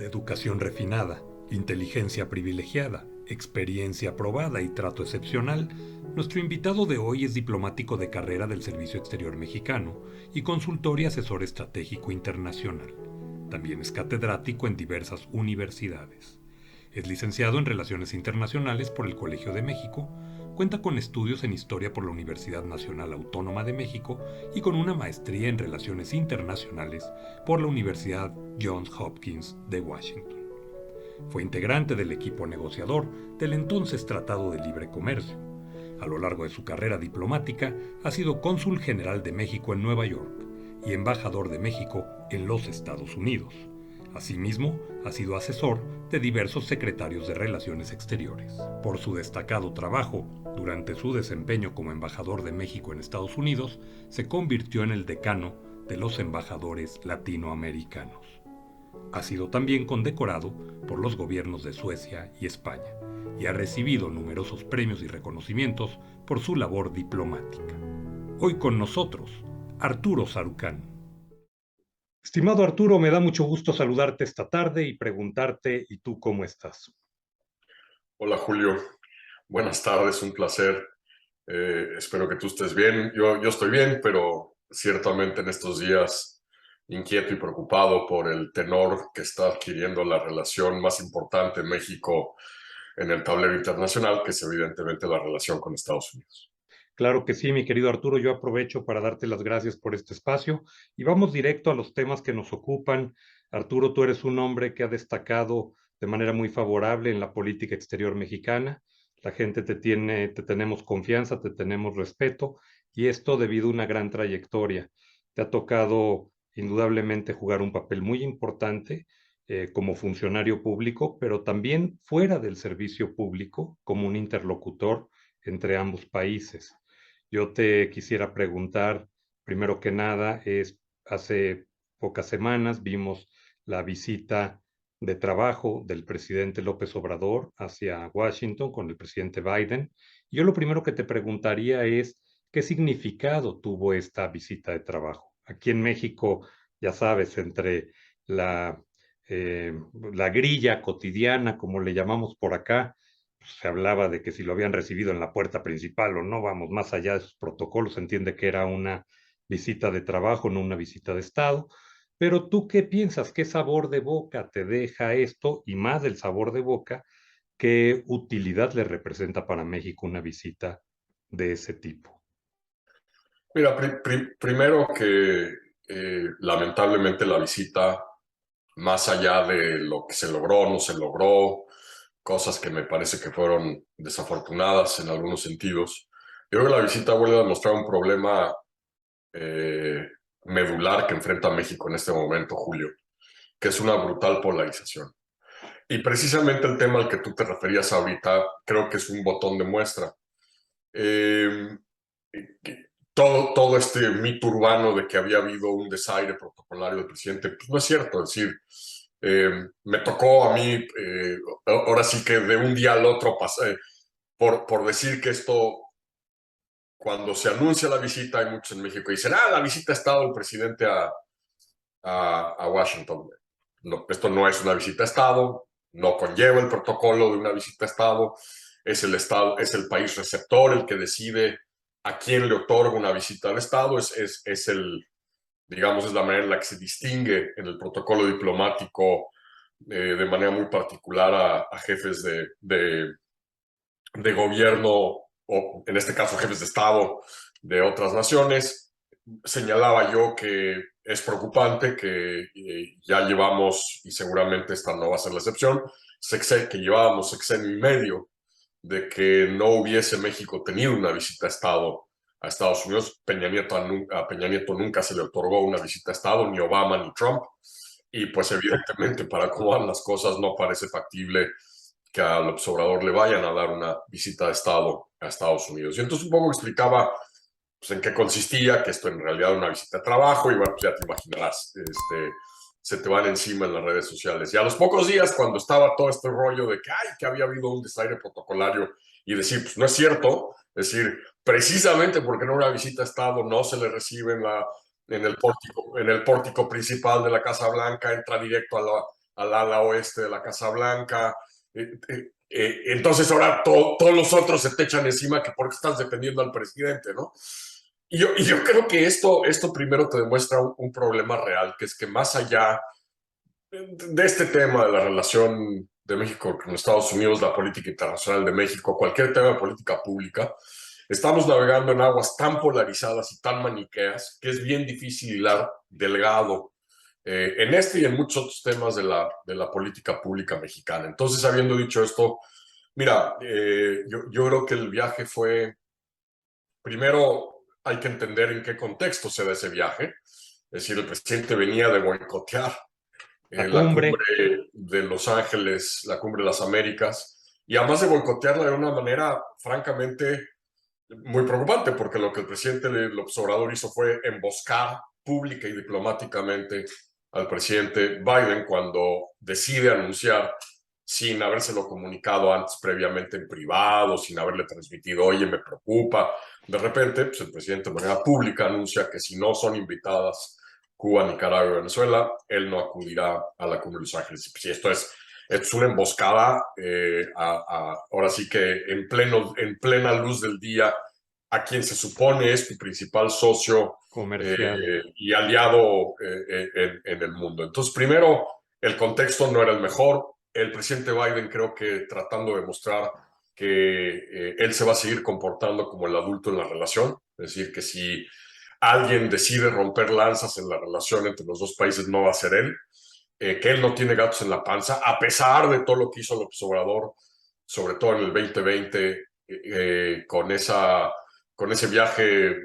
De educación refinada, inteligencia privilegiada, experiencia probada y trato excepcional, nuestro invitado de hoy es diplomático de carrera del Servicio Exterior Mexicano y consultor y asesor estratégico internacional. También es catedrático en diversas universidades. Es licenciado en Relaciones Internacionales por el Colegio de México, cuenta con estudios en Historia por la Universidad Nacional Autónoma de México y con una maestría en Relaciones Internacionales por la Universidad Johns Hopkins de Washington. Fue integrante del equipo negociador del entonces Tratado de Libre Comercio. A lo largo de su carrera diplomática ha sido cónsul general de México en Nueva York y embajador de México en los Estados Unidos. Asimismo, ha sido asesor de diversos secretarios de Relaciones Exteriores. Por su destacado trabajo durante su desempeño como embajador de México en Estados Unidos, se convirtió en el decano de los embajadores latinoamericanos. Ha sido también condecorado por los gobiernos de Suecia y España y ha recibido numerosos premios y reconocimientos por su labor diplomática. Hoy con nosotros, Arturo Sarucán. Estimado Arturo, me da mucho gusto saludarte esta tarde y preguntarte, ¿y tú cómo estás? Hola Julio, buenas tardes, un placer. Espero que tú estés bien. Yo estoy bien, pero ciertamente en estos días inquieto y preocupado por el tenor que está adquiriendo la relación más importante en México en el tablero internacional, que es evidentemente la relación con Estados Unidos. Claro que sí, mi querido Arturo, yo aprovecho para darte las gracias por este espacio y vamos directo a los temas que nos ocupan. Arturo, tú eres un hombre que ha destacado de manera muy favorable en la política exterior mexicana. La gente te tenemos confianza, te tenemos respeto y esto debido a una gran trayectoria. Te ha tocado indudablemente jugar un papel muy importante como funcionario público, pero también fuera del servicio público como un interlocutor entre ambos países. Yo te quisiera preguntar, primero que nada, hace pocas semanas vimos la visita de trabajo del presidente López Obrador hacia Washington con el presidente Biden. Yo lo primero que te preguntaría es, ¿qué significado tuvo esta visita de trabajo? Aquí en México, ya sabes, entre la, la grilla cotidiana, como le llamamos por acá, se hablaba de que si lo habían recibido en la puerta principal o no, vamos, más allá de sus protocolos, se entiende que era una visita de trabajo, no una visita de Estado. Pero tú, ¿qué piensas? ¿Qué sabor de boca te deja esto? Y más del sabor de boca, ¿qué utilidad le representa para México una visita de ese tipo? Mira, primero que lamentablemente la visita, más allá de lo que se logró o no se logró, cosas que me parece que fueron desafortunadas en algunos sentidos. Yo creo que la visita vuelve a demostrar un problema eh, medular que enfrenta México en este momento, Julio, que es una brutal polarización. Y precisamente el tema al que tú te referías ahorita, creo que es un botón de muestra. Eh, todo este mito urbano de que había habido un desaire protocolario del presidente, pues no es cierto. Es decir, me tocó a mí, ahora sí que de un día al otro pasé, por decir que esto, cuando se anuncia la visita, hay muchos en México que dicen, la visita ha estado el presidente a Washington. No, esto no es una visita a Estado, no conlleva el protocolo de una visita a Estado, es el país receptor el que decide a quién le otorga una visita al Estado, digamos, es la manera en la que se distingue en el protocolo diplomático de manera muy particular a jefes de gobierno, o en este caso jefes de Estado de otras naciones. Señalaba yo que es preocupante que ya llevamos, y seguramente esta no va a ser la excepción, que llevábamos sexenio y medio de que no hubiese México tenido una visita a Estado a Estados Unidos. A Peña Nieto nunca se le otorgó una visita a Estado, ni Obama ni Trump, y pues evidentemente para cómo van las cosas no parece factible que al observador le vayan a dar una visita de Estado a Estados Unidos. Y entonces un poco explicaba pues, en qué consistía, que esto en realidad era una visita de trabajo, y bueno, pues ya te imaginarás, se te van encima en las redes sociales. Y a los pocos días, cuando estaba todo este rollo de que había habido un desaire protocolario, y decir, pues no es cierto, es decir, precisamente porque en una visita a Estado no se le recibe en el pórtico principal de la Casa Blanca, entra directo al ala oeste de la Casa Blanca. Entonces ahora todos los otros se te echan encima que porque estás defendiendo al presidente, ¿no? Y yo creo que esto primero te demuestra un problema real, que es que más allá de este tema de la relación de México con Estados Unidos, la política internacional de México, cualquier tema de política pública, estamos navegando en aguas tan polarizadas y tan maniqueas que es bien difícil hilar delgado en este y en muchos otros temas de la política pública mexicana. Entonces, habiendo dicho esto, mira, yo creo que el viaje fue, primero hay que entender en qué contexto se da ese viaje. Es decir, el presidente venía de boicotear La la cumbre. cumbre de Los Ángeles, la cumbre de las Américas, y además de boicotearla de una manera francamente muy preocupante, porque lo que el presidente López Obrador hizo fue emboscar pública y diplomáticamente al presidente Biden cuando decide anunciar, sin habérselo comunicado antes previamente en privado, sin haberle transmitido, oye, me preocupa. De repente, pues el presidente de manera pública anuncia que si no son invitadas Cuba, Nicaragua y Venezuela, él no acudirá a la cumbre de Los Ángeles. Y esto es una emboscada, ahora sí que en plena luz del día, a quien se supone es tu principal socio Comercial. y aliado en el mundo. Entonces, primero, el contexto no era el mejor. El presidente Biden creo que tratando de mostrar que él se va a seguir comportando como el adulto en la relación, es decir, que si alguien decide romper lanzas en la relación entre los dos países, no va a ser él, que él no tiene gatos en la panza, a pesar de todo lo que hizo López Obrador, sobre todo en el 2020, con ese viaje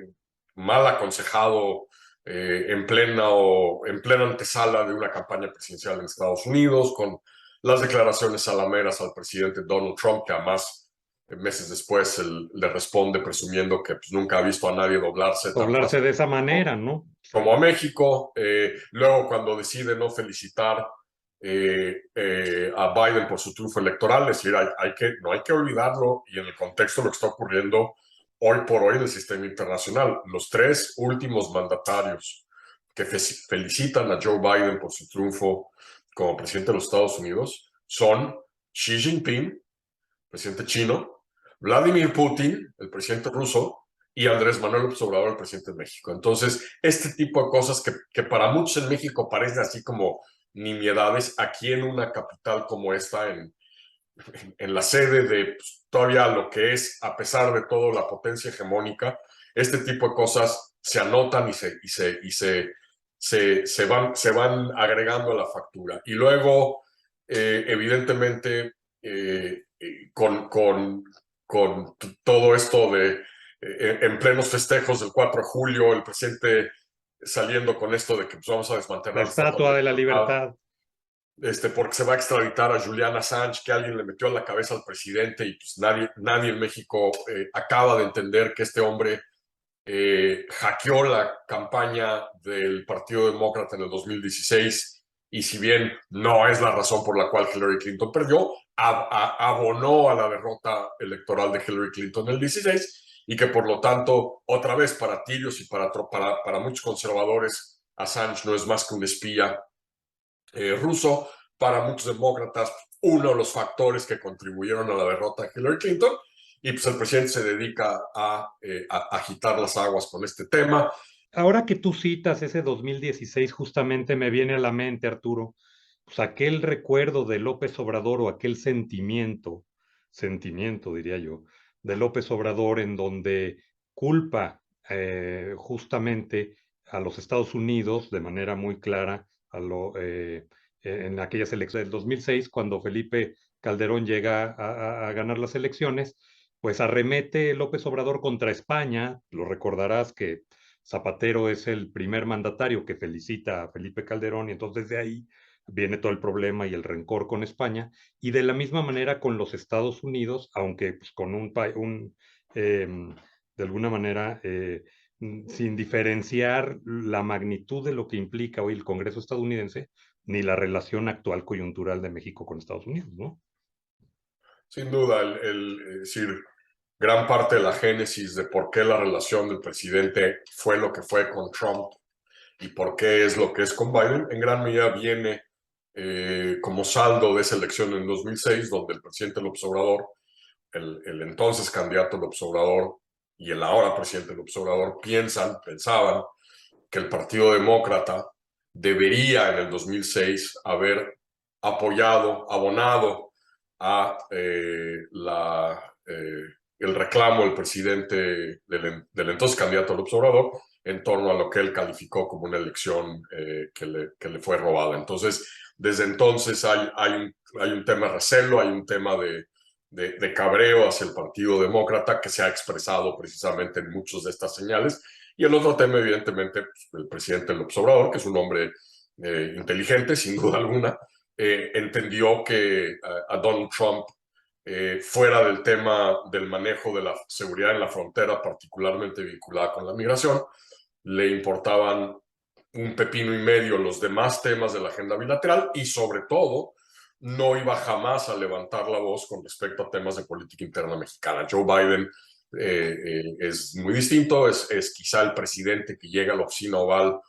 mal aconsejado en plena antesala de una campaña presidencial en Estados Unidos, con las declaraciones salameras al presidente Donald Trump, que además meses después él le responde presumiendo que pues, nunca ha visto a nadie doblarse tan Doblarse fácil de esa manera, ¿no? como a México. Luego, cuando decide no felicitar a Biden por su triunfo electoral, es decir, no hay que olvidarlo y en el contexto de lo que está ocurriendo hoy por hoy en el sistema internacional. Los tres últimos mandatarios que felicitan a Joe Biden por su triunfo como presidente de los Estados Unidos son Xi Jinping, presidente chino, Vladimir Putin, el presidente ruso, y Andrés Manuel López Obrador, el presidente de México. Entonces, este tipo de cosas que para muchos en México parecen así como nimiedades, aquí en una capital como esta, en la sede de pues, todavía lo que es, a pesar de todo, la potencia hegemónica, este tipo de cosas se anotan se van agregando a la factura. Y luego, evidentemente, con todo esto de en plenos festejos del 4 de julio, el presidente saliendo con esto de que pues, vamos a La desmantelar la Estatua Estatua de de la la Libertad, Libertad. porque se va a extraditar a Julian Assange, que alguien le metió en la cabeza al presidente y pues nadie en México acaba de entender que este hombre hackeó la campaña del Partido Demócrata en el 2016 y si bien no es la razón por la cual Hillary Clinton perdió, abonó a la derrota electoral de Hillary Clinton en el 16 y que por lo tanto, otra vez para tirios y para muchos conservadores, Assange no es más que un espía ruso. Para muchos demócratas, uno de los factores que contribuyeron a la derrota de Hillary Clinton, y pues el presidente se dedica a agitar las aguas con este tema. Ahora que tú citas ese 2016, justamente me viene a la mente, Arturo, pues aquel recuerdo de López Obrador o aquel sentimiento diría yo, de López Obrador en donde culpa justamente a los Estados Unidos de manera muy clara en aquellas elecciones del 2006, cuando Felipe Calderón llega a ganar las elecciones, pues arremete López Obrador contra España, lo recordarás que Zapatero es el primer mandatario que felicita a Felipe Calderón y entonces de ahí viene todo el problema y el rencor con España y de la misma manera con los Estados Unidos, aunque pues, con de alguna manera sin diferenciar la magnitud de lo que implica hoy el Congreso estadounidense ni la relación actual coyuntural de México con Estados Unidos, ¿no? Sin duda, es decir, gran parte de la génesis de por qué la relación del presidente fue lo que fue con Trump y por qué es lo que es con Biden, en gran medida viene como saldo de esa elección en 2006, donde el presidente López Obrador, el entonces candidato López Obrador y el ahora presidente López Obrador pensaban que el Partido Demócrata debería en el 2006 haber apoyado, abonado a el reclamo del presidente, del entonces candidato López Obrador, en torno a lo que él calificó como una elección que le fue robada. Entonces, desde entonces hay un tema de recelo, hay un tema de cabreo hacia el Partido Demócrata que se ha expresado precisamente en muchas de estas señales. Y el otro tema, evidentemente, pues, el presidente López Obrador, que es un hombre inteligente, sin duda alguna, entendió que a Donald Trump, fuera del tema del manejo de la seguridad en la frontera, particularmente vinculada con la migración, le importaban un pepino y medio los demás temas de la agenda bilateral y sobre todo no iba jamás a levantar la voz con respecto a temas de política interna mexicana. Joe Biden es muy distinto, es quizá el presidente que llega a la oficina oval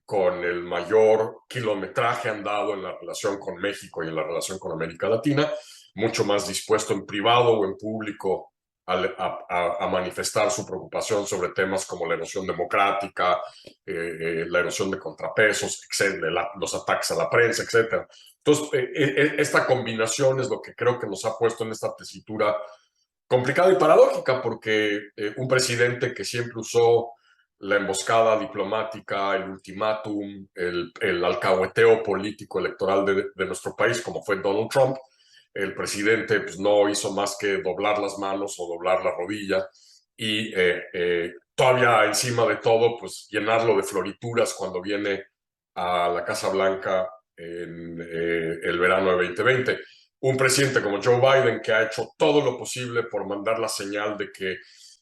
con el mayor kilometraje andado en la relación con México y en la relación con América Latina, mucho más dispuesto en privado o en público a manifestar su preocupación sobre temas como la erosión democrática, la erosión de contrapesos, etcétera, los ataques a la prensa, etcétera. Entonces, esta combinación es lo que creo que nos ha puesto en esta tesitura complicada y paradójica, porque un presidente que siempre usó la emboscada diplomática, el ultimátum, el alcahueteo político electoral de nuestro país, como fue Donald Trump, el presidente pues, no hizo más que doblar las manos o doblar la rodilla y todavía encima de todo, pues llenarlo de florituras cuando viene a la Casa Blanca en el verano de 2020. Un presidente como Joe Biden que ha hecho todo lo posible por mandar la señal de que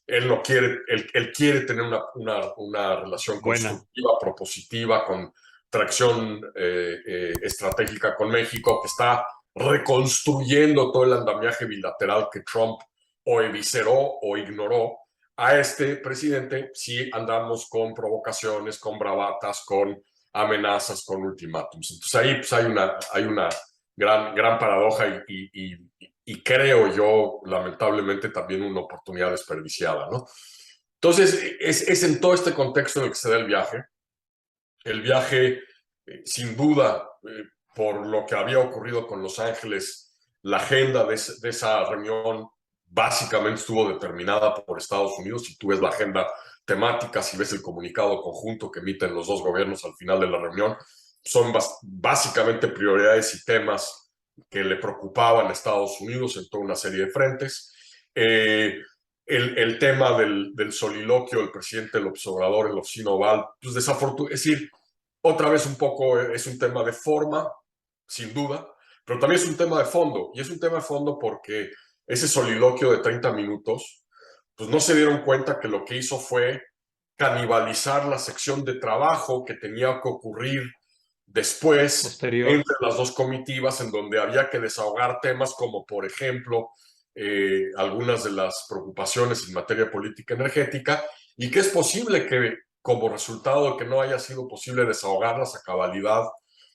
él no quiere, él quiere tener una relación constructiva, propositiva, con tracción estratégica con México, que está reconstruyendo todo el andamiaje bilateral que Trump o evisceró o ignoró. A este presidente sí andamos con provocaciones, con bravatas, con amenazas, con ultimátums. Entonces ahí pues, hay una gran paradoja y creo yo, lamentablemente, también una oportunidad desperdiciada, ¿no? Entonces, es en todo este contexto en el que se da el viaje. El viaje, sin duda, por lo que había ocurrido con Los Ángeles, la agenda de esa reunión básicamente estuvo determinada por Estados Unidos. Si tú ves la agenda temática, si ves el comunicado conjunto que emiten los dos gobiernos al final de la reunión, son básicamente prioridades y temas que le preocupaban a Estados Unidos en toda una serie de frentes. El tema del soliloquio del presidente López Obrador en la oficina oval, pues desafortunadamente, es decir, otra vez un poco es un tema de forma, sin duda, pero también es un tema de fondo. Y es un tema de fondo porque ese soliloquio de 30 minutos, pues no se dieron cuenta que lo que hizo fue canibalizar la sección de trabajo que tenía que ocurrir después posterior entre las dos comitivas, en donde había que desahogar temas como, por ejemplo, algunas de las preocupaciones en materia política energética, y que es posible que como resultado de que no haya sido posible desahogarlas a cabalidad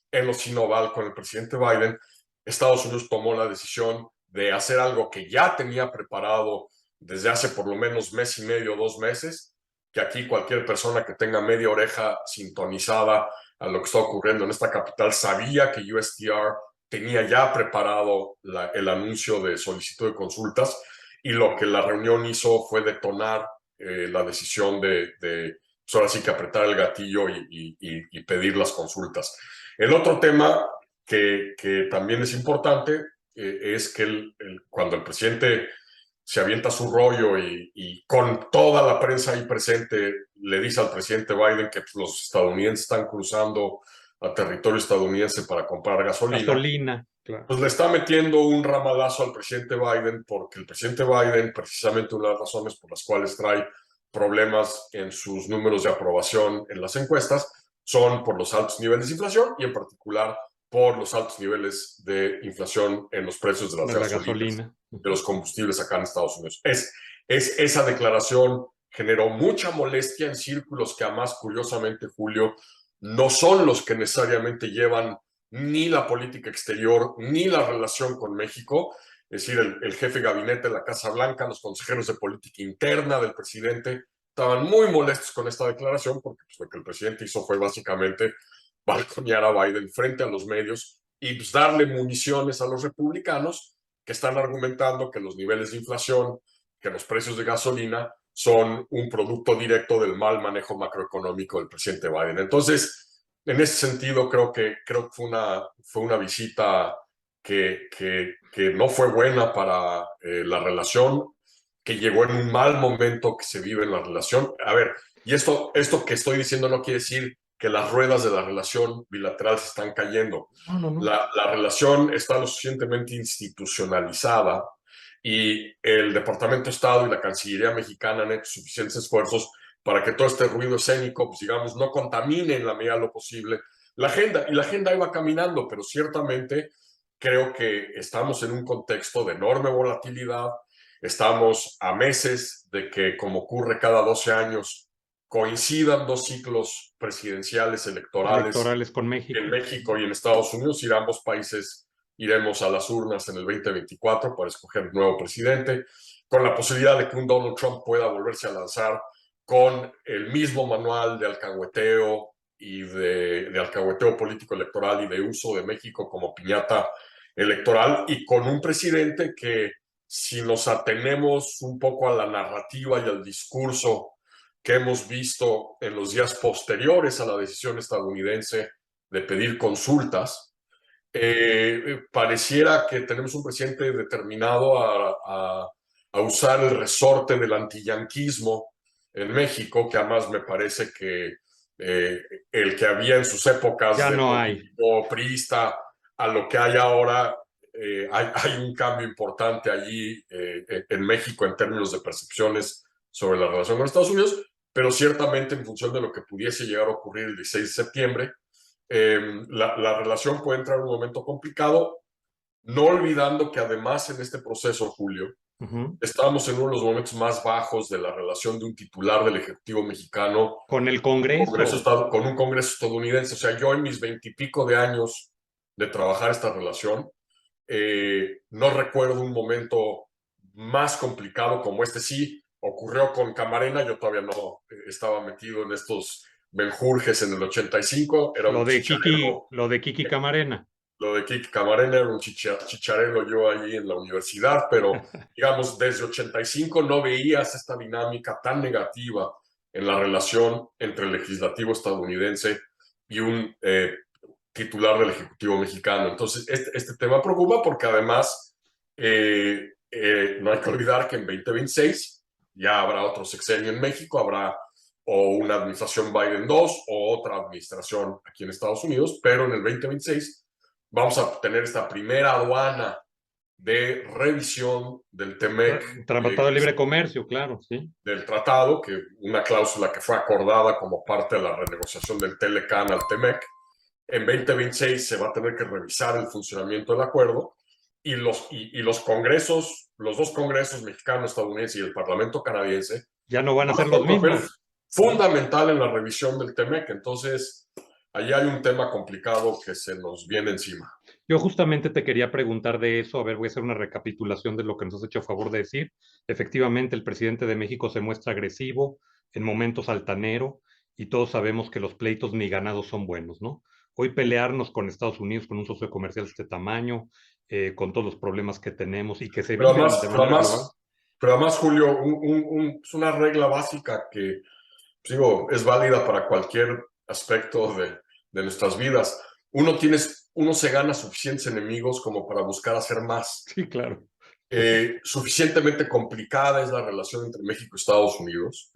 en los Sinoval con el presidente Biden, Estados Unidos tomó la decisión de hacer algo que ya tenía preparado desde hace por lo menos mes y medio, 2 meses, que aquí cualquier persona que tenga media oreja sintonizada a lo que está ocurriendo en esta capital sabía que USTR tenía ya preparado el anuncio de solicitud de consultas, y lo que la reunión hizo fue detonar la decisión de pues ahora sí que apretar el gatillo y pedir las consultas. El otro tema que también es importante es que cuando el presidente se avienta su rollo y con toda la prensa ahí presente le dice al presidente Biden que pues, los estadounidenses están cruzando a territorio estadounidense para comprar gasolina, claro. pues le está metiendo un ramalazo al presidente Biden, porque el presidente Biden, precisamente una de las razones por las cuales trae problemas en sus números de aprobación en las encuestas, son por los altos niveles de inflación y en particular por los altos niveles de inflación en los precios de las gasolinas, de los combustibles acá en Estados Unidos. Esa declaración generó mucha molestia en círculos que además, curiosamente, Julio, no son los que necesariamente llevan ni la política exterior, ni la relación con México. Es decir, el jefe de gabinete de la Casa Blanca, los consejeros de política interna del presidente, estaban muy molestos con esta declaración porque pues, lo que el presidente hizo fue básicamente balconear a Biden frente a los medios y pues, darle municiones a los republicanos que están argumentando que los niveles de inflación, que los precios de gasolina son un producto directo del mal manejo macroeconómico del presidente Biden. Entonces, en ese sentido, creo que fue una visita que no fue buena para la relación, que llegó en un mal momento que se vive en la relación. A ver, y esto que estoy diciendo no quiere decir que las ruedas de la relación bilateral se están cayendo. No, no, no. La relación está lo suficientemente institucionalizada y el Departamento de Estado y la Cancillería mexicana han hecho suficientes esfuerzos para que todo este ruido escénico, pues digamos, no contamine en la medida de lo posible la agenda. Y la agenda iba caminando, pero ciertamente creo que estamos en un contexto de enorme volatilidad. Estamos a meses de que, como ocurre cada 12 años, coincidan dos ciclos presidenciales electorales Electorales con en México. México y en Estados Unidos, y ambos países iremos a las urnas en el 2024 para escoger nuevo presidente, con la posibilidad de que un Donald Trump pueda volverse a lanzar con el mismo manual de alcahueteo y de alcahueteo político electoral y de uso de México como piñata electoral, y con un presidente que, si nos atenemos un poco a la narrativa y al discurso que hemos visto en los días posteriores a la decisión estadounidense de pedir consultas, pareciera que tenemos un presidente determinado a usar el resorte del antiyanquismo en México, que además me parece que eh, el que había en sus épocas Ya de no hay. político priista a lo que hay ahora, hay un cambio importante allí en México en términos de percepciones sobre la relación con Estados Unidos, pero ciertamente en función de lo que pudiese llegar a ocurrir el 16 de septiembre, la relación puede entrar en un momento complicado, no olvidando que además en este proceso, Julio, estamos en uno de los momentos más bajos de la relación de un titular del Ejecutivo mexicano Con el Congreso. con un Congreso estadounidense. O sea, yo en mis 20 y pico de años de trabajar esta relación, no recuerdo un momento más complicado como este. Sí, ocurrió con Camarena, yo todavía no estaba metido en estos menjurjes en el 85, era un chicharero. Lo de Kiki Camarena. Lo de Kiki Camarena era un chicharero yo allí en la universidad, pero digamos, desde 85 no veías esta dinámica tan negativa en la relación entre el legislativo estadounidense y un titular del Ejecutivo mexicano. Entonces, este tema preocupa porque además no hay que olvidar que en 2026 ya habrá otro sexenio en México, habrá o una administración Biden 2 o otra administración aquí en Estados Unidos, pero en el 2026 vamos a tener esta primera aduana de revisión del TEMEC, Tratado de Libre Comercio, claro, sí. del tratado, que una cláusula que fue acordada como parte de la renegociación del TLCAN al TEMEC. En 2026 se va a tener que revisar el funcionamiento del acuerdo, y los congresos, los dos congresos mexicano, estadounidense y el Parlamento canadiense Ya no van a van a ser jugar los un papel mismos. fundamental en la revisión del TEMEC. Entonces, ahí hay un tema complicado que se nos viene encima. Yo justamente te quería preguntar de eso. A ver, voy a hacer una recapitulación de lo que nos has hecho a favor de decir. Efectivamente, el presidente de México se muestra agresivo, en momentos altanero, y todos sabemos que los pleitos ni ganados son buenos, ¿no? Hoy pelearnos con Estados Unidos, con un socio comercial de este tamaño, con todos los problemas que tenemos y que se Pero viven además, de pero manera global. además, pero además Julio, es una regla básica que, digo, es válida para cualquier aspecto de nuestras vidas. Uno se gana suficientes enemigos como para buscar hacer más. Sí, claro. Suficientemente complicada es la relación entre México y Estados Unidos.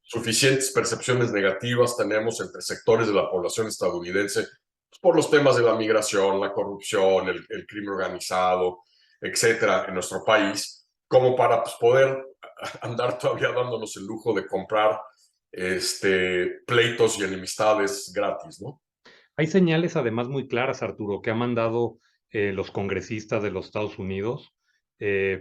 Suficientes percepciones negativas tenemos entre sectores de la población estadounidense, pues, por los temas de la migración, la corrupción, el crimen organizado, etcétera, en nuestro país, como para pues, poder andar todavía dándonos el lujo de comprar pleitos y enemistades gratis, ¿no? Hay señales además muy claras, Arturo, que han mandado los congresistas de los Estados Unidos.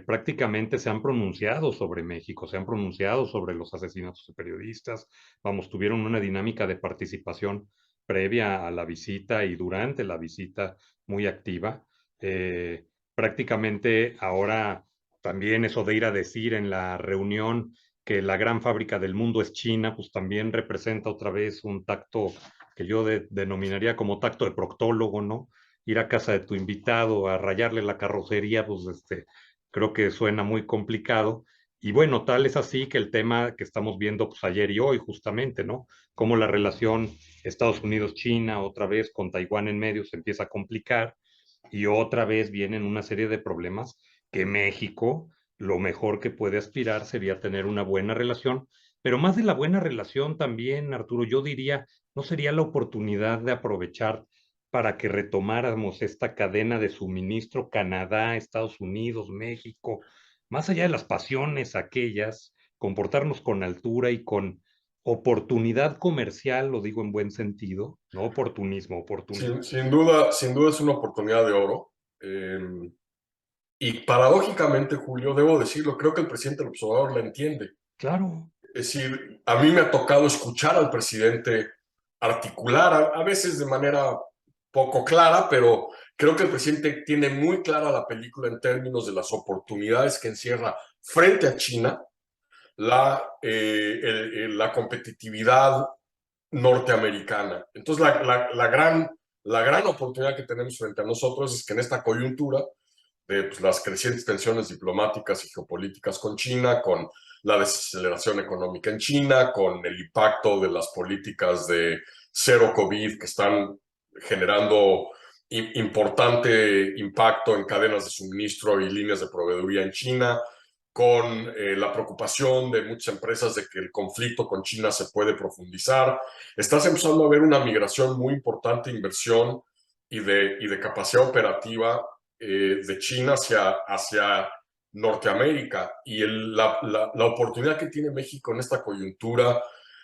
Prácticamente se han pronunciado sobre México, se han pronunciado sobre los asesinatos de periodistas. Vamos, tuvieron una dinámica de participación previa a la visita y durante la visita muy activa. Prácticamente ahora también eso de ir a decir en la reunión que la gran fábrica del mundo es China, pues también representa otra vez un tacto que yo denominaría como tacto de proctólogo, ¿no? Ir a casa de tu invitado a rayarle la carrocería, pues creo que suena muy complicado. Y bueno, tal es así que el tema que estamos viendo pues ayer y hoy justamente, ¿no? Cómo la relación Estados Unidos-China otra vez con Taiwán en medio se empieza a complicar y otra vez vienen una serie de problemas que México lo mejor que puede aspirar sería tener una buena relación, pero más de la buena relación también, Arturo, yo diría, ¿no sería la oportunidad de aprovechar para que retomáramos esta cadena de suministro Canadá, Estados Unidos, México, más allá de las pasiones aquellas, comportarnos con altura y con oportunidad comercial, lo digo en buen sentido, no oportunismo, oportunidad. Sin duda es una oportunidad de oro. Y paradójicamente, Julio, debo decirlo, creo que el presidente López Obrador la entiende. Claro, Es decir, a mí me ha tocado escuchar al presidente articular, a veces de manera poco clara, pero creo que el presidente tiene muy clara la película en términos de las oportunidades que encierra frente a China la competitividad norteamericana. Entonces, la gran oportunidad que tenemos frente a nosotros es que en esta coyuntura de pues, las crecientes tensiones diplomáticas y geopolíticas con China, con la desaceleración económica en China, con el impacto de las políticas de cero COVID que están generando importante impacto en cadenas de suministro y líneas de proveeduría en China, con la preocupación de muchas empresas de que el conflicto con China se puede profundizar. Estás empezando a ver una migración muy importante de inversión y de capacidad operativa de China hacia Norteamérica y la oportunidad que tiene México en esta coyuntura.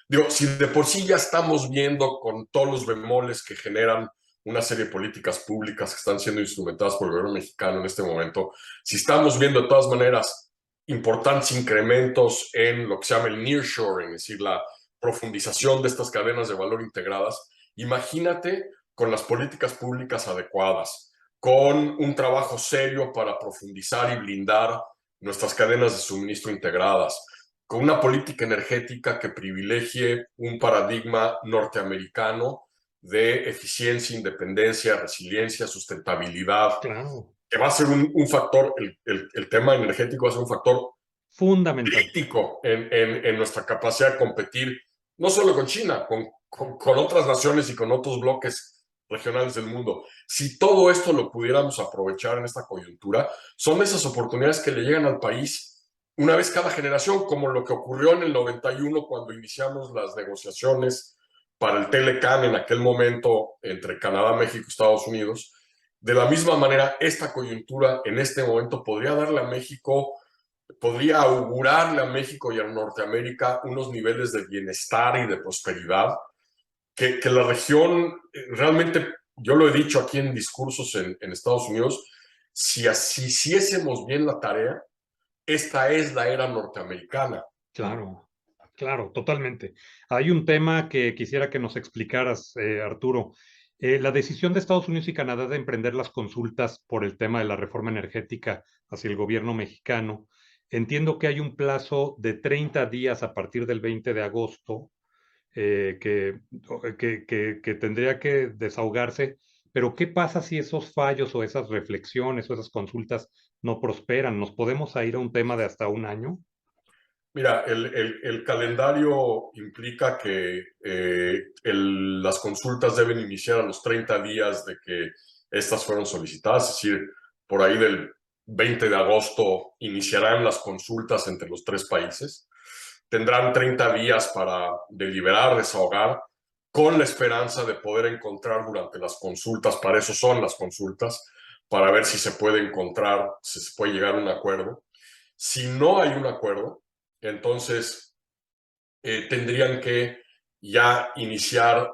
Digo, si de por sí ya estamos viendo con todos los bemoles que generan una serie de políticas públicas que están siendo instrumentadas por el gobierno mexicano en este momento, si estamos viendo de todas maneras importantes incrementos en lo que se llama el nearshoring, es decir, la profundización de estas cadenas de valor integradas, imagínate con las políticas públicas adecuadas, con un trabajo serio para profundizar y blindar nuestras cadenas de suministro integradas, con una política energética que privilegie un paradigma norteamericano de eficiencia, independencia, resiliencia, sustentabilidad, claro, que va a ser un factor, el tema energético va a ser un factor fundamental. crítico en nuestra capacidad de competir, no solo con China, con otras naciones y con otros bloques regionales del mundo. Si todo esto lo pudiéramos aprovechar en esta coyuntura, son esas oportunidades que le llegan al país una vez cada generación, como lo que ocurrió en el 91 cuando iniciamos las negociaciones para el Telecan en aquel momento entre Canadá, México y Estados Unidos. De la misma manera, esta coyuntura en este momento podría darle a México, podría augurarle a México y a Norteamérica unos niveles de bienestar y de prosperidad que la región realmente, yo lo he dicho aquí en discursos en Estados Unidos, si así hiciésemos bien la tarea, esta es la era norteamericana. Claro, claro, totalmente. Hay un tema que quisiera que nos explicaras, Arturo. La decisión de Estados Unidos y Canadá de emprender las consultas por el tema de la reforma energética hacia el gobierno mexicano. Entiendo que hay un plazo de 30 días a partir del 20 de agosto eh, que, que tendría que desahogarse, pero ¿qué pasa si esos fallos o esas reflexiones o esas consultas no prosperan? ¿Nos podemos ir a un tema de hasta un año? Mira, el calendario implica que las consultas deben iniciar a los 30 días de que estas fueron solicitadas, es decir, por ahí del 20 de agosto iniciarán las consultas entre los tres países. Tendrán 30 días para deliberar, desahogar, con la esperanza de poder encontrar durante las consultas, para eso son las consultas, para ver si se puede encontrar, si se puede llegar a un acuerdo. Si no hay un acuerdo, entonces tendrían que ya iniciar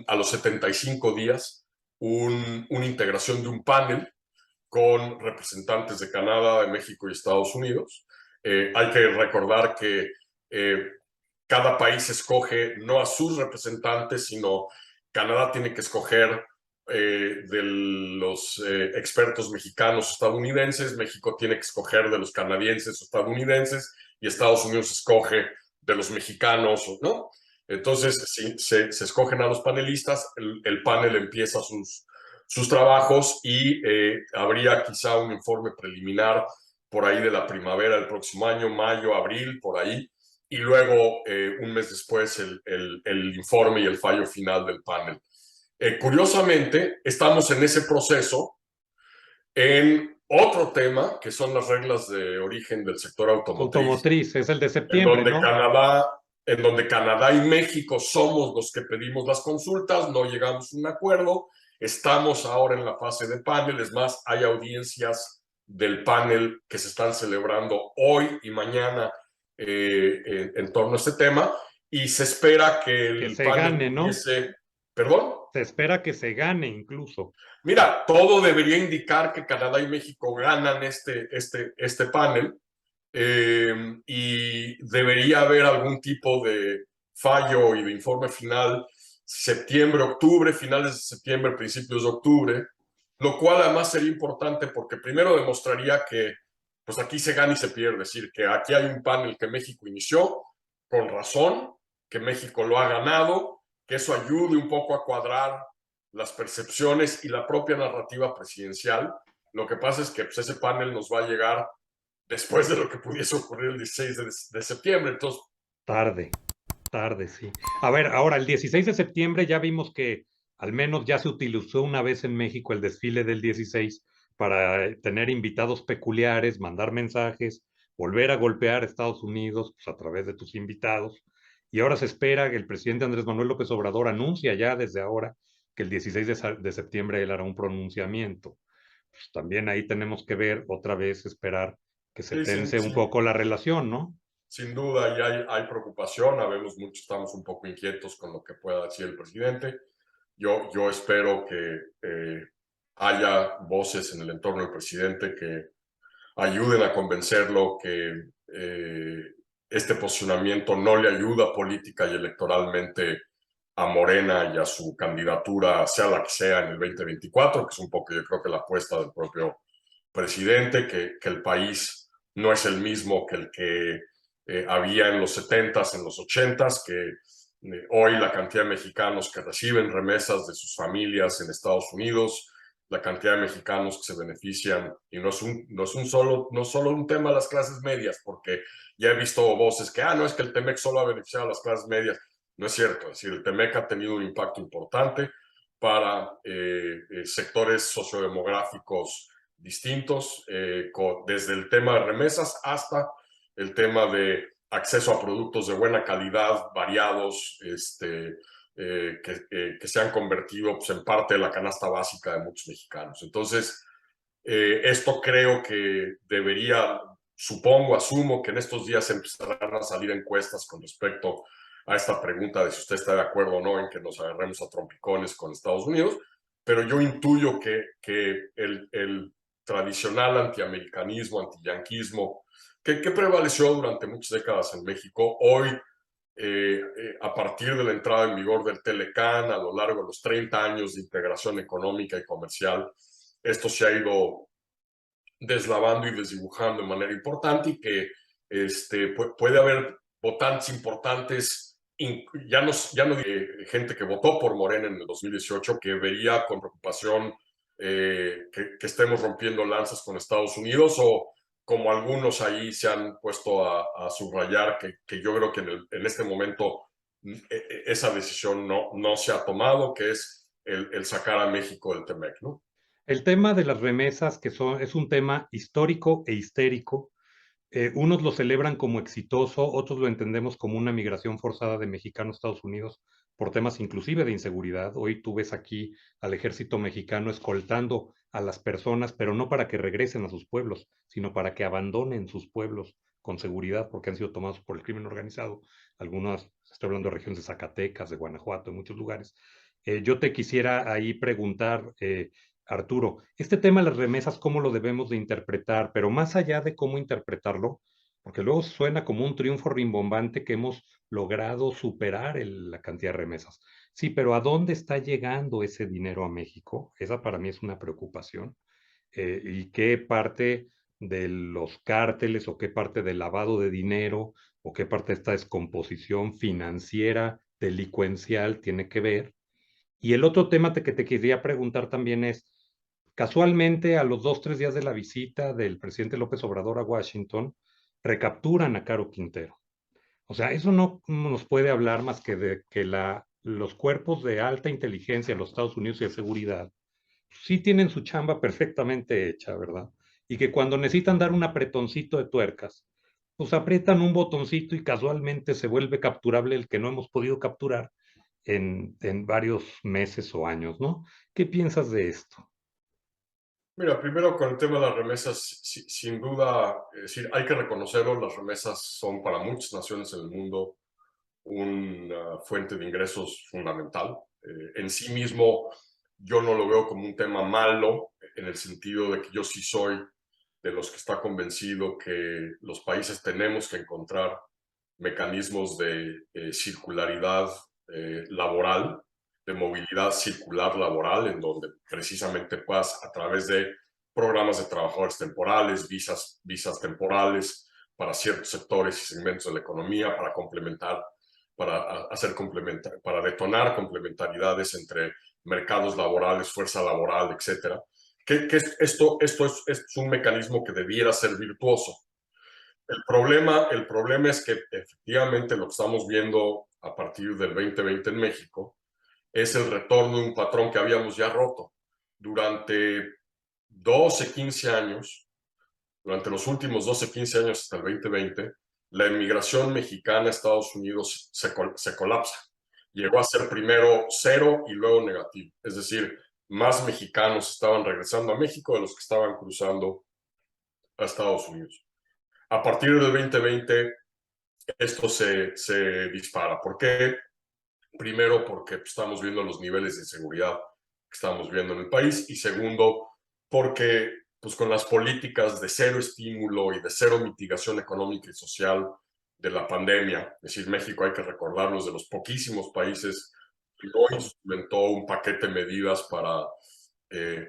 a los 75 días una integración de un panel con representantes de Canadá, de México y Estados Unidos. Hay que recordar que cada país escoge no a sus representantes, sino Canadá tiene que escoger de los expertos mexicanos o estadounidenses, México tiene que escoger de los canadienses o estadounidenses y Estados Unidos escoge de los mexicanos, ¿no? Entonces, si se escogen a los panelistas, el panel empieza sus trabajos y habría quizá un informe preliminar por ahí de la primavera del próximo año, mayo, abril, por ahí, y luego un mes después el informe y el fallo final del panel. Curiosamente, estamos en ese proceso en otro tema, que son las reglas de origen del sector automotriz, Automotriz, es el de en septiembre, donde ¿no? Canadá y México somos los que pedimos las consultas, no llegamos a un acuerdo, estamos ahora en la fase de panel, es más, hay audiencias del panel que se están celebrando hoy y mañana en torno a este tema, y se espera que Que el se panel gane, ¿no? empiece, perdón. Se espera que se gane incluso. Mira, todo debería indicar que Canadá y México ganan este panel, y debería haber algún tipo de fallo y de informe final septiembre, octubre, finales de septiembre, principios de octubre, lo cual además sería importante porque primero demostraría que pues aquí se gana y se pierde, es decir, que aquí hay un panel que México inició con razón, que México lo ha ganado, que eso ayude un poco a cuadrar las percepciones y la propia narrativa presidencial. Lo que pasa es que pues, ese panel nos va a llegar después de lo que pudiese ocurrir el 16 de septiembre. Entonces, Tarde, tarde, sí. A ver, ahora el 16 de septiembre ya vimos que al menos ya se utilizó una vez en México el desfile del 16 para tener invitados peculiares, mandar mensajes, volver a golpear a Estados Unidos pues, a través de tus invitados. Y ahora se espera que el presidente Andrés Manuel López Obrador anuncia ya desde ahora que el 16 de septiembre él hará un pronunciamiento. Pues también ahí tenemos que ver otra vez, esperar que se sí, tense un poco la relación, ¿no? sin duda, ya hay preocupación, habemos muchos, estamos un poco inquietos con lo que pueda decir el presidente. Yo espero que haya voces en el entorno del presidente que ayuden a convencerlo que este posicionamiento no le ayuda política y electoralmente a Morena y a su candidatura, sea la que sea, en el 2024, que es un poco, yo creo que la apuesta del propio presidente, que el país no es el mismo que el que había en los 70s, en los 80s, que hoy la cantidad de mexicanos que reciben remesas de sus familias en Estados Unidos, la cantidad de mexicanos que se benefician, y no solo un tema de las clases medias, porque ya he visto voces que, no es que el TEMEC solo ha beneficiado a las clases medias. No es cierto, es decir, el TEMEC ha tenido un impacto importante para sectores sociodemográficos distintos, desde el tema de remesas hasta el tema de acceso a productos de buena calidad, variados, que se han convertido pues, en parte de la canasta básica de muchos mexicanos. Entonces, esto creo que debería, supongo, asumo que en estos días empezarán a salir encuestas con respecto a esta pregunta de si usted está de acuerdo o no en que nos agarremos a trompicones con Estados Unidos, pero yo intuyo que el tradicional antiamericanismo, antiyanquismo, que prevaleció durante muchas décadas en México, hoy, a partir de la entrada en vigor del Telecán, a lo largo de los 30 años de integración económica y comercial, esto se ha ido deslavando y desdibujando de manera importante y que puede haber votantes importantes, ya no gente que votó por Morena en el 2018, que vería con preocupación que estemos rompiendo lanzas con Estados Unidos, o como algunos ahí se han puesto a subrayar, que yo creo que en este momento esa decisión no se ha tomado, que es el sacar a México del TEMEC, ¿no? El tema de las remesas, es un tema histórico e histérico. Unos lo celebran como exitoso, otros lo entendemos como una migración forzada de mexicanos a Estados Unidos por temas inclusive de inseguridad. Hoy tú ves aquí al ejército mexicano escoltando a las personas, pero no para que regresen a sus pueblos, sino para que abandonen sus pueblos con seguridad porque han sido tomados por el crimen organizado. Algunas, estoy hablando de regiones de Zacatecas, de Guanajuato, en muchos lugares. Yo te quisiera ahí preguntar, Arturo, este tema de las remesas, ¿cómo lo debemos de interpretar? Pero más allá de cómo interpretarlo, porque luego suena como un triunfo rimbombante que hemos logrado superar la cantidad de remesas. Sí, pero ¿a dónde está llegando ese dinero a México? Esa para mí es una preocupación. ¿Y qué parte de los cárteles o qué parte del lavado de dinero o qué parte de esta descomposición financiera, delincuencial tiene que ver? Y el otro tema que te quería preguntar también es, casualmente a los 2, 3 días de la visita del presidente López Obrador a Washington, recapturan a Caro Quintero. O sea, eso no nos puede hablar más que de que los cuerpos de alta inteligencia en los Estados Unidos y de seguridad sí tienen su chamba perfectamente hecha, ¿verdad? Y que cuando necesitan dar un apretoncito de tuercas, pues aprietan un botoncito y casualmente se vuelve capturable el que no hemos podido capturar en varios meses o años, ¿no? ¿Qué piensas de esto? Mira, primero con el tema de las remesas, sin duda, es decir, hay que reconocerlo, las remesas son para muchas naciones en el mundo una fuente de ingresos fundamental. En sí mismo, yo no lo veo como un tema malo, en el sentido de que yo sí soy de los que está convencido que los países tenemos que encontrar mecanismos de circularidad laboral, de movilidad circular laboral, en donde precisamente puedas, a través de programas de trabajadores temporales, visas temporales para ciertos sectores y segmentos de la economía, para complementar, para detonar complementariedades entre mercados laborales, fuerza laboral, etcétera. Esto es un mecanismo que debiera ser virtuoso. El problema es que efectivamente lo que estamos viendo a partir del 2020 en México es el retorno de un patrón que habíamos ya roto. Durante 12, 15 años, durante los últimos 12, 15 años hasta el 2020, la inmigración mexicana a Estados Unidos se colapsa. Llegó a ser primero cero y luego negativo. Es decir, más mexicanos estaban regresando a México de los que estaban cruzando a Estados Unidos. A partir del 2020, esto se dispara. ¿Por qué? Primero, porque estamos viendo los niveles de inseguridad que estamos viendo en el país, y segundo, porque pues, con las políticas de cero estímulo y de cero mitigación económica y social de la pandemia, es decir, México, hay que recordarnos, de los poquísimos países que no instrumentó un paquete de medidas para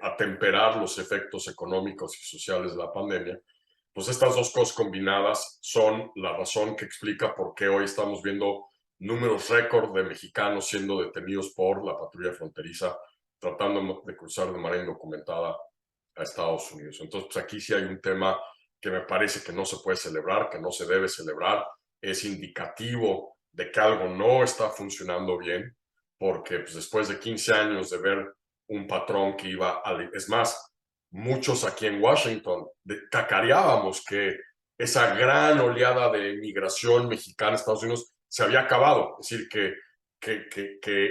atemperar los efectos económicos y sociales de la pandemia. Pues estas dos cosas combinadas son la razón que explica por qué hoy estamos viendo números récord de mexicanos siendo detenidos por la patrulla fronteriza tratando de cruzar de manera indocumentada a Estados Unidos. Entonces, pues aquí sí hay un tema que me parece que no se puede celebrar, que no se debe celebrar. Es indicativo de que algo no está funcionando bien, porque pues, después de 15 años de ver un patrón que iba a... Es más, muchos aquí en Washington cacareábamos que esa gran oleada de migración mexicana a Estados Unidos se había acabado, es decir, que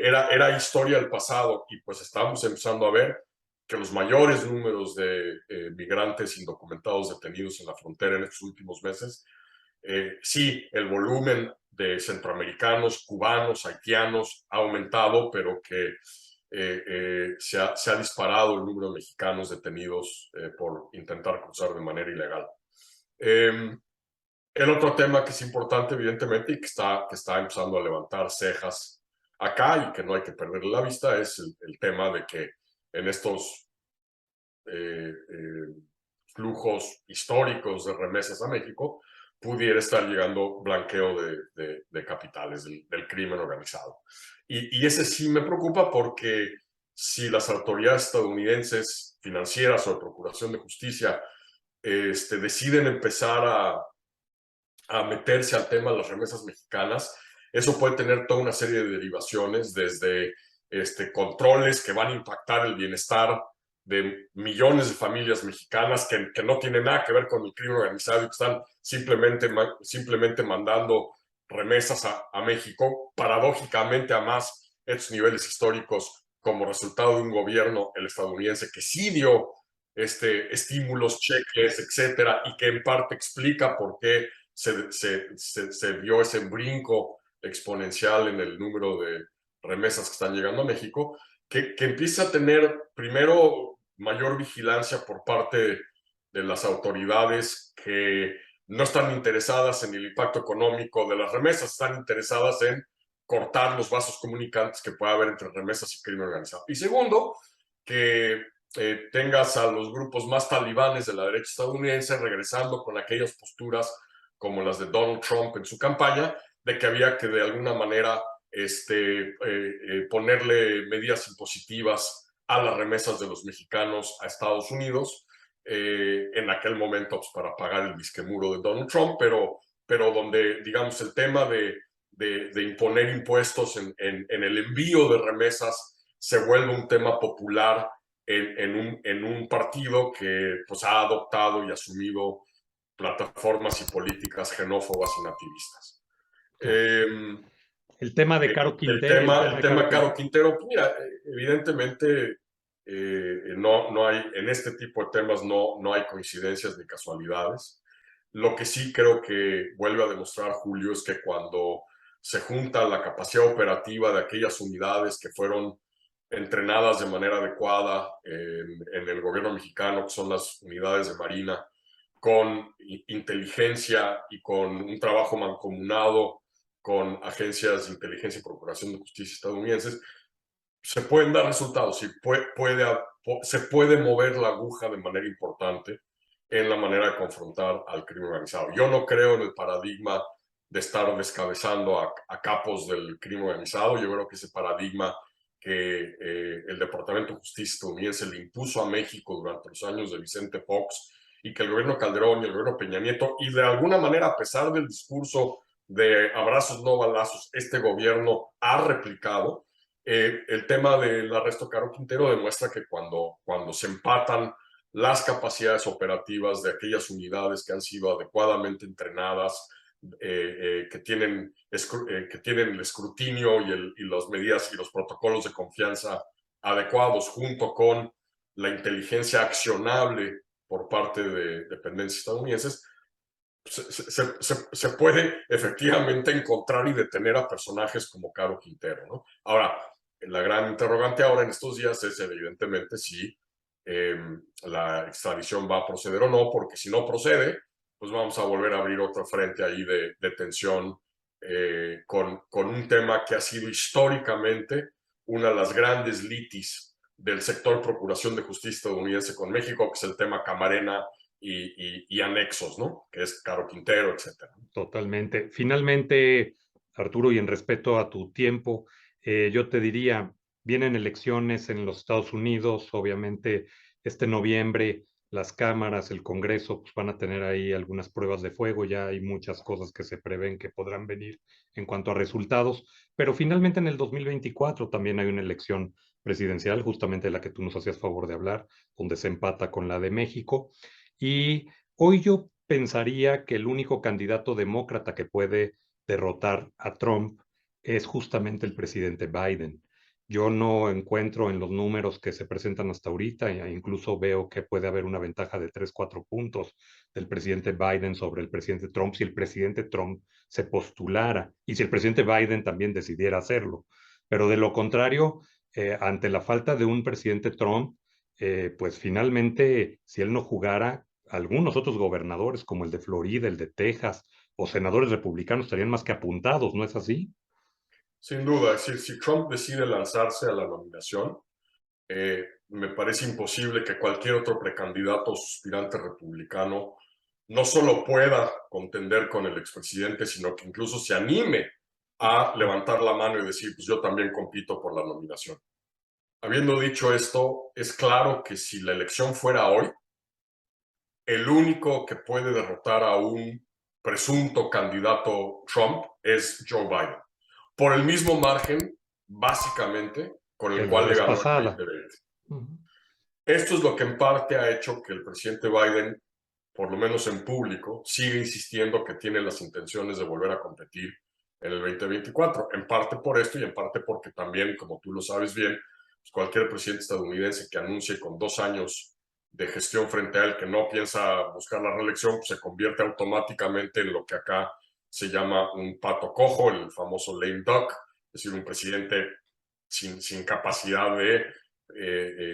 era historia del pasado, y pues estamos empezando a ver que los mayores números de migrantes indocumentados detenidos en la frontera en estos últimos meses, sí, el volumen de centroamericanos, cubanos, haitianos ha aumentado, pero que se ha disparado el número de mexicanos detenidos por intentar cruzar de manera ilegal. El otro tema que es importante, evidentemente, y que está empezando a levantar cejas acá y que no hay que perder la vista, es el tema de que en estos flujos históricos de remesas a México pudiera estar llegando blanqueo de capitales del crimen organizado. Y ese sí me preocupa, porque si las autoridades estadounidenses financieras o de procuración de justicia deciden empezar a meterse al tema de las remesas mexicanas, eso puede tener toda una serie de derivaciones, desde controles que van a impactar el bienestar de millones de familias mexicanas que no tienen nada que ver con el crimen organizado y que están simplemente mandando remesas a México, paradójicamente a más estos niveles históricos, como resultado de un gobierno, el estadounidense, que sí dio estímulos, cheques, etcétera, y que en parte explica por qué se vio ese brinco exponencial en el número de remesas que están llegando a México, que empieza a tener primero mayor vigilancia por parte de las autoridades, que no están interesadas en el impacto económico de las remesas, están interesadas en cortar los vasos comunicantes que pueda haber entre remesas y crimen organizado. Y segundo, que tengas a los grupos más talibanes de la derecha estadounidense regresando con aquellas posturas como las de Donald Trump en su campaña, de que había que de alguna manera ponerle medidas impositivas a las remesas de los mexicanos a Estados Unidos, en aquel momento pues, para pagar el disquemuro de Donald Trump, pero donde, digamos, el tema de imponer impuestos en el envío de remesas se vuelve un tema popular en un partido que pues, ha adoptado y asumido plataformas y políticas xenófobas y nativistas. El tema de Caro El tema Caro Quintero, pues mira, evidentemente no hay, en este tipo de temas no hay coincidencias ni casualidades. Lo que sí creo que vuelve a demostrar Julio es que cuando se junta la capacidad operativa de aquellas unidades que fueron entrenadas de manera adecuada en el gobierno mexicano, que son las unidades de Marina, con inteligencia y con un trabajo mancomunado con agencias de inteligencia y procuración de justicia estadounidenses, se pueden dar resultados y se puede mover la aguja de manera importante en la manera de confrontar al crimen organizado. Yo no creo en el paradigma de estar descabezando a capos del crimen organizado. Yo creo que ese paradigma que el Departamento de Justicia estadounidense le impuso a México durante los años de Vicente Fox y que el gobierno Calderón y el gobierno Peña Nieto, y de alguna manera, a pesar del discurso de abrazos no balazos, este gobierno ha replicado. El tema del arresto de Caro Quintero demuestra que cuando se empatan las capacidades operativas de aquellas unidades que han sido adecuadamente entrenadas, que tienen el escrutinio y las medidas y los protocolos de confianza adecuados, junto con la inteligencia accionable por parte de dependencias estadounidenses, se puede efectivamente encontrar y detener a personajes como Caro Quintero, ¿no? Ahora, la gran interrogante ahora en estos días es evidentemente si la extradición va a proceder o no, porque si no procede, pues vamos a volver a abrir otro frente ahí de tensión con un tema que ha sido históricamente una de las grandes litis del sector procuración de justicia estadounidense con México, que es el tema Camarena y anexos, ¿no? Que es Caro Quintero, etcétera. Totalmente. Finalmente, Arturo, y en respeto a tu tiempo, yo te diría, vienen elecciones en los Estados Unidos, obviamente este noviembre las cámaras, el Congreso, pues van a tener ahí algunas pruebas de fuego, ya hay muchas cosas que se prevén que podrán venir en cuanto a resultados, pero finalmente en el 2024 también hay una elección presidencial, justamente la que tú nos hacías favor de hablar, donde se empata con la de México. Y hoy yo pensaría que el único candidato demócrata que puede derrotar a Trump es justamente el presidente Biden. Yo no encuentro en los números que se presentan hasta ahorita, e incluso veo que puede haber una ventaja de 3, 4 puntos del presidente Biden sobre el presidente Trump si el presidente Trump se postulara y si el presidente Biden también decidiera hacerlo. Pero de lo contrario, ante la falta de un presidente Trump, pues finalmente, si él no jugara, algunos otros gobernadores, como el de Florida, el de Texas, o senadores republicanos, estarían más que apuntados, ¿no es así? Sin duda, es decir, si Trump decide lanzarse a la nominación, me parece imposible que cualquier otro precandidato o suspirante republicano no solo pueda contender con el expresidente, sino que incluso se anime a levantar la mano y decir, pues yo también compito por la nominación. Habiendo dicho esto, es claro que si la elección fuera hoy, el único que puede derrotar a un presunto candidato Trump es Joe Biden, por el mismo margen, básicamente, con Que el la cual le vez ganó el pasada. 2020. Uh-huh. Esto es lo que en parte ha hecho que el presidente Biden, por lo menos en público, siga insistiendo que tiene las intenciones de volver a competir en el 2024. En parte por esto y en parte porque también, como tú lo sabes bien, pues cualquier presidente estadounidense que anuncie con 2 años de gestión frente a él que no piensa buscar la reelección, pues se convierte automáticamente en lo que acá se llama un pato cojo, el famoso lame duck, es decir, un presidente sin capacidad de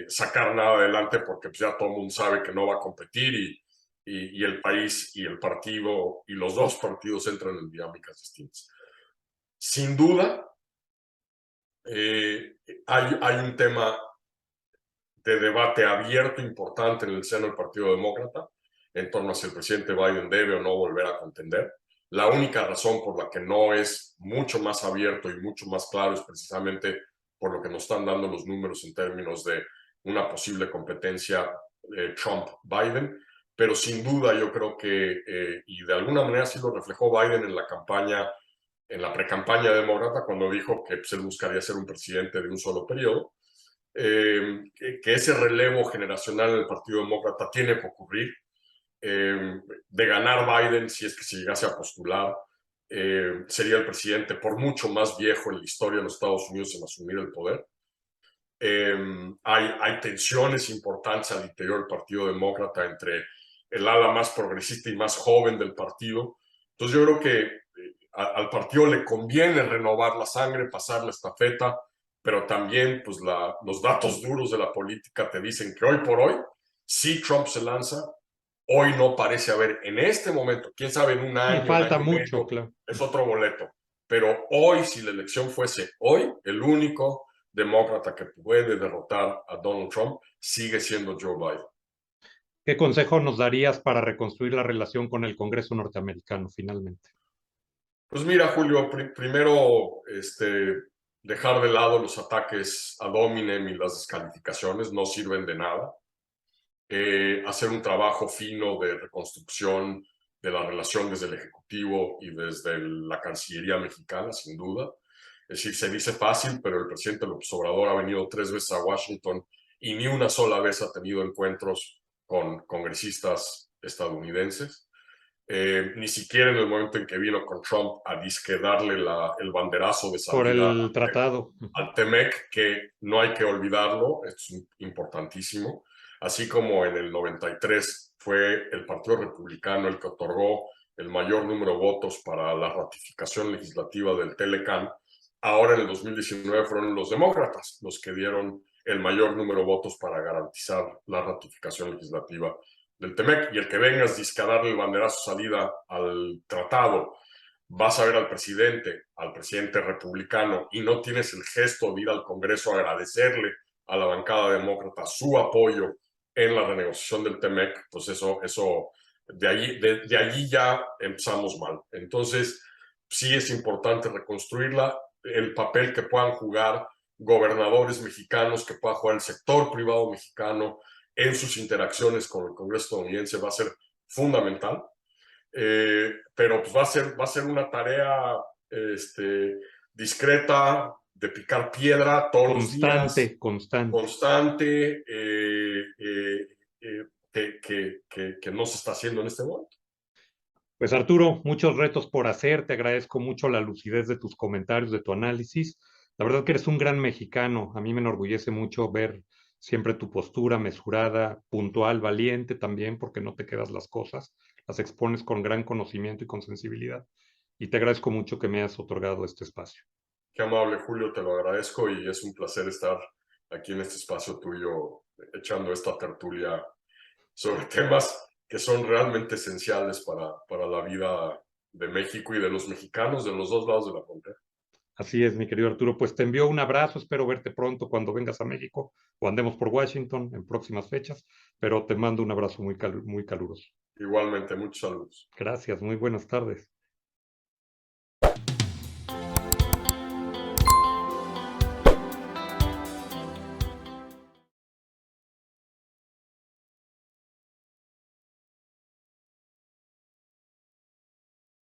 sacar nada adelante porque pues, ya todo el mundo sabe que no va a competir y el país y el partido y los dos partidos entran en dinámicas distintas. Sin duda, hay un tema de debate abierto importante en el seno del Partido Demócrata en torno a si el presidente Biden debe o no volver a contender. La única razón por la que no es mucho más abierto y mucho más claro es precisamente por lo que nos están dando los números en términos de una posible competencia Trump-Biden, pero sin duda yo creo que, y de alguna manera sí lo reflejó Biden en la campaña, en la pre-campaña demócrata, cuando dijo que pues, él buscaría ser un presidente de un solo periodo, que ese relevo generacional en el Partido Demócrata tiene que ocurrir. De ganar Biden, si es que se llegase a postular, sería el presidente por mucho más viejo en la historia de los Estados Unidos en asumir el poder. Hay tensiones importantes al interior del Partido Demócrata entre el ala más progresista y más joven del partido. Entonces yo creo que al partido le conviene renovar la sangre, pasar la estafeta, pero también pues los datos duros de la política te dicen que hoy por hoy, si Trump se lanza, hoy no parece haber en este momento, quién sabe en Y un falta año y mucho, medio, claro. es otro boleto. Pero hoy, si la elección fuese hoy, el único demócrata que puede derrotar a Donald Trump sigue siendo Joe Biden. ¿Qué consejo nos darías para reconstruir la relación con el Congreso norteamericano finalmente? Pues mira, Julio, primero dejar de lado los ataques ad hominem y las descalificaciones, no sirven de nada. Hacer un trabajo fino de reconstrucción de la relación desde el Ejecutivo y desde la Cancillería mexicana, sin duda. Es decir, se dice fácil, pero el presidente López Obrador ha venido 3 veces a Washington y ni una sola vez ha tenido encuentros con congresistas estadounidenses. Ni siquiera en el momento en que vino con Trump a disque darle el banderazo de Por salida el tratado. al TEMEC, que no hay que olvidarlo, es importantísimo, así como en el 93 fue el Partido Republicano el que otorgó el mayor número de votos para la ratificación legislativa del TELECAN. Ahora en el 2019 fueron los demócratas los que dieron el mayor número de votos para garantizar la ratificación legislativa del TEMEC. Y el que vengas a darle el banderazo salida al tratado, vas a ver al presidente republicano, y no tienes el gesto de ir al Congreso a agradecerle a la bancada demócrata su apoyo en la renegociación del TEMEC, pues eso de allí ya empezamos mal. Entonces, sí es importante reconstruirla, el papel que puedan jugar gobernadores mexicanos, que pueda jugar el sector privado mexicano en sus interacciones con el Congreso estadounidense va a ser fundamental. Pero pues va a ser una tarea discreta, de picar piedra todos los días, Constante, constante. constante, que no se está haciendo en este momento. Pues Arturo, muchos retos por hacer. Te agradezco mucho la lucidez de tus comentarios, de tu análisis. La verdad que eres un gran mexicano. A mí me enorgullece mucho ver siempre tu postura mesurada, puntual, valiente también, porque no te quedas las cosas. Las expones con gran conocimiento y con sensibilidad. Y te agradezco mucho que me hayas otorgado este espacio. Qué amable, Julio, te lo agradezco y es un placer estar aquí en este espacio tuyo echando esta tertulia sobre temas que son realmente esenciales para la vida de México y de los mexicanos de los dos lados de la frontera. Así es, mi querido Arturo. Pues te envío un abrazo. Espero verte pronto cuando vengas a México o andemos por Washington en próximas fechas. Pero te mando un abrazo muy caluroso. Igualmente, muchos saludos. Gracias, muy buenas tardes.